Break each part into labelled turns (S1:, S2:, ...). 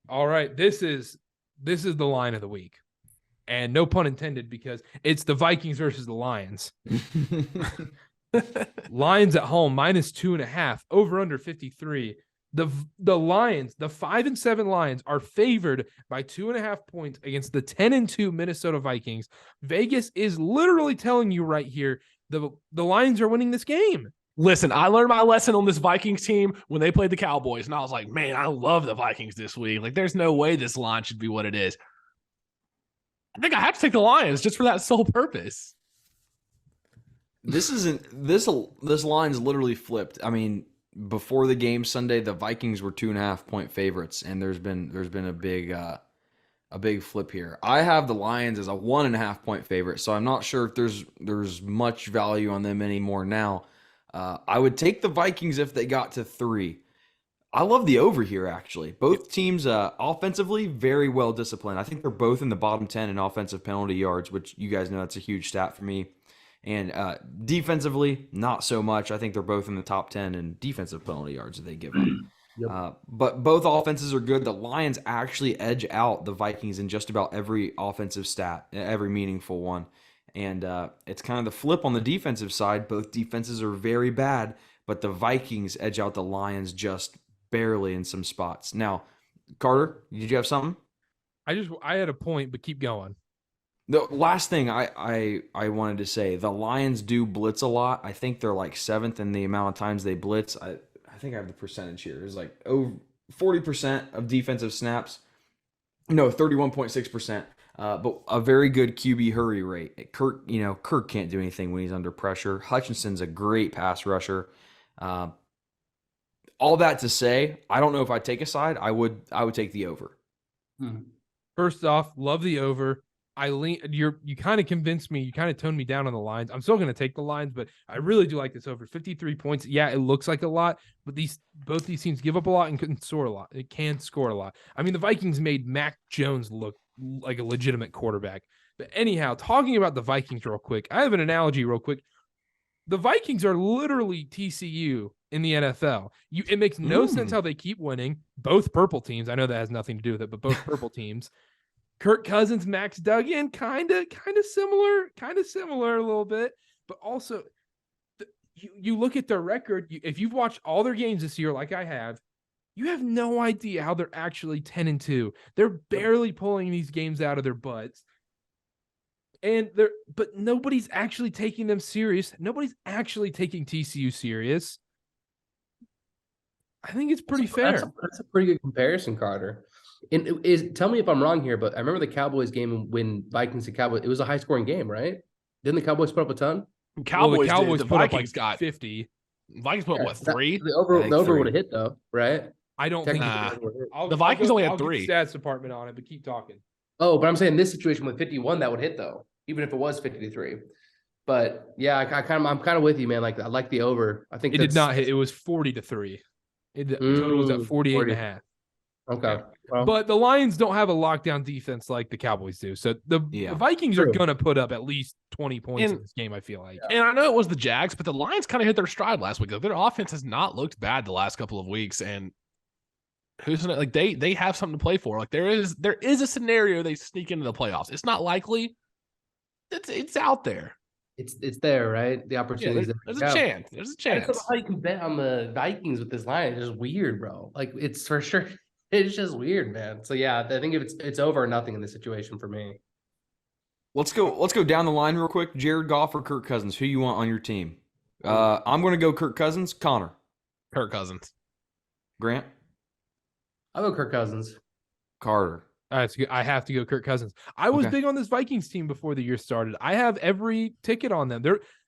S1: All right, this is the line of the week, and no pun intended because it's the Vikings versus the Lions. Lions at home -2.5, over under 53. The Lions, the 5-7 Lions, are favored by 2.5 points against the 10-2 Minnesota Vikings. Vegas is literally telling you right here the Lions are winning this game.
S2: Listen, I learned my lesson on this Vikings team when they played the Cowboys, and I was like, man, I love the Vikings this week. Like, there's no way this line should be what it is. I think I have to take the Lions just for that sole purpose.
S3: This line's literally flipped. I mean, before the game Sunday, the Vikings were 2.5 point favorites, and there's been a big flip here. I have the Lions as a 1.5 point favorite, so I'm not sure if there's much value on them anymore now. I would take the Vikings if they got to 3. I love the over here, actually. Both teams offensively very well disciplined. I think they're both in the bottom 10 in offensive penalty yards, which you guys know that's a huge stat for me. And defensively, not so much. I think they're both in the top 10 in defensive penalty yards that they give up. Yep. But both offenses are good. The Lions actually edge out the Vikings in just about every offensive stat, every meaningful one. And it's kind of the flip on the defensive side. Both defenses are very bad, but the Vikings edge out the Lions just barely in some spots. Now, Carter, did you have something?
S1: I had a point, but keep going.
S3: The last thing I wanted to say, the Lions do blitz a lot. I think they're like 7th in the amount of times they blitz. I think I have the percentage here. It's like over 40% of defensive snaps. No, 31.6%. But a very good QB hurry rate. Kirk can't do anything when he's under pressure. Hutchinson's a great pass rusher. All that to say, I don't know if I'd take a side. I would take the over.
S1: First off, love the over. You kind of convinced me. You kind of toned me down on the lines. I'm still going to take the lines, but I really do like this over 53 points. Yeah, it looks like a lot, but both these teams give up a lot and can score a lot. It can score a lot. I mean, the Vikings made Mac Jones look like a legitimate quarterback. But anyhow, talking about the Vikings real quick, I have an analogy real quick. The Vikings are literally TCU in the NFL. It makes no sense how they keep winning. Both purple teams. I know that has nothing to do with it, but both purple teams. Kirk Cousins, Max Duggan, kind of similar a little bit, but also you look at their record. If you've watched all their games this year, like I have, you have no idea how they're actually 10-2. They're barely pulling these games out of their butts, but nobody's actually taking them serious. Nobody's actually taking TCU serious. I think it's pretty fair.
S4: That's a pretty good comparison, Carter. And tell me if I'm wrong here, but I remember the Cowboys game when Vikings and Cowboys. It was a high scoring game, right? Didn't the Cowboys put up a ton?
S2: Cowboys
S1: put
S2: Vikings
S1: up like
S2: got
S1: 50.
S2: Vikings put up what, 3?
S4: The over would have hit though, right?
S1: I don't think
S2: the Vikings only had 3.
S1: Stats department on it, but keep talking.
S4: Oh, but I'm saying this situation with 51 that would hit though, even if it was 53. But yeah, I'm kind of with you, man. Like I like the over. I think
S1: it did not hit. It was 40-3. The total was at 48.5.
S4: Okay. Well,
S1: but the Lions don't have a lockdown defense like the Cowboys do. So the Vikings are going to put up at least 20 points in this game, I feel like.
S2: And I know it was the Jags, but the Lions kind of hit their stride last week. Their offense has not looked bad the last couple of weeks. And they have something to play for. Like there is a scenario they sneak into the playoffs. It's not likely. It's out there.
S4: It's there, right? The opportunity.
S2: There's a chance. There's a chance.
S4: I don't know how you can bet on the Vikings with this line. It's just weird, bro. Like it's for sure. It's just weird, man. So yeah, I think if it's over or nothing in this situation for me.
S3: Let's go down the line real quick. Jared Goff or Kirk Cousins? Who you want on your team? I'm going to go Kirk Cousins. Connor.
S2: Kirk Cousins.
S3: Grant.
S4: I'll go Kirk Cousins.
S3: Carter.
S1: I have to go Kirk Cousins. I was big on this Vikings team before the year started. I have every ticket on them.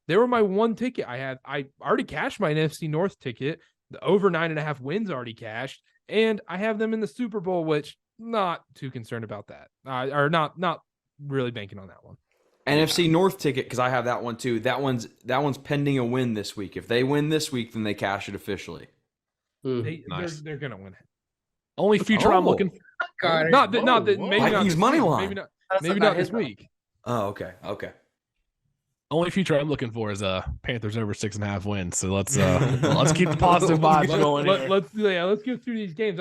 S1: They were my one ticket. I already cashed my NFC North ticket. The over 9.5 wins already cashed. And I have them in the Super Bowl, which not too concerned about that. Or not really banking on that one.
S3: NFC North ticket, because I have that one too. That one's pending a win this week. If they win this week, then they cash it officially.
S2: Nice.
S1: They're gonna win it.
S2: Only future I'm looking
S4: for.
S1: Not that maybe
S3: Vikings
S1: not
S3: money line.
S1: Maybe not this week.
S3: Oh, okay.
S2: Only future I'm looking for is Panthers over 6.5 wins. So let's keep the positive vibes going.
S1: Let's go through these games.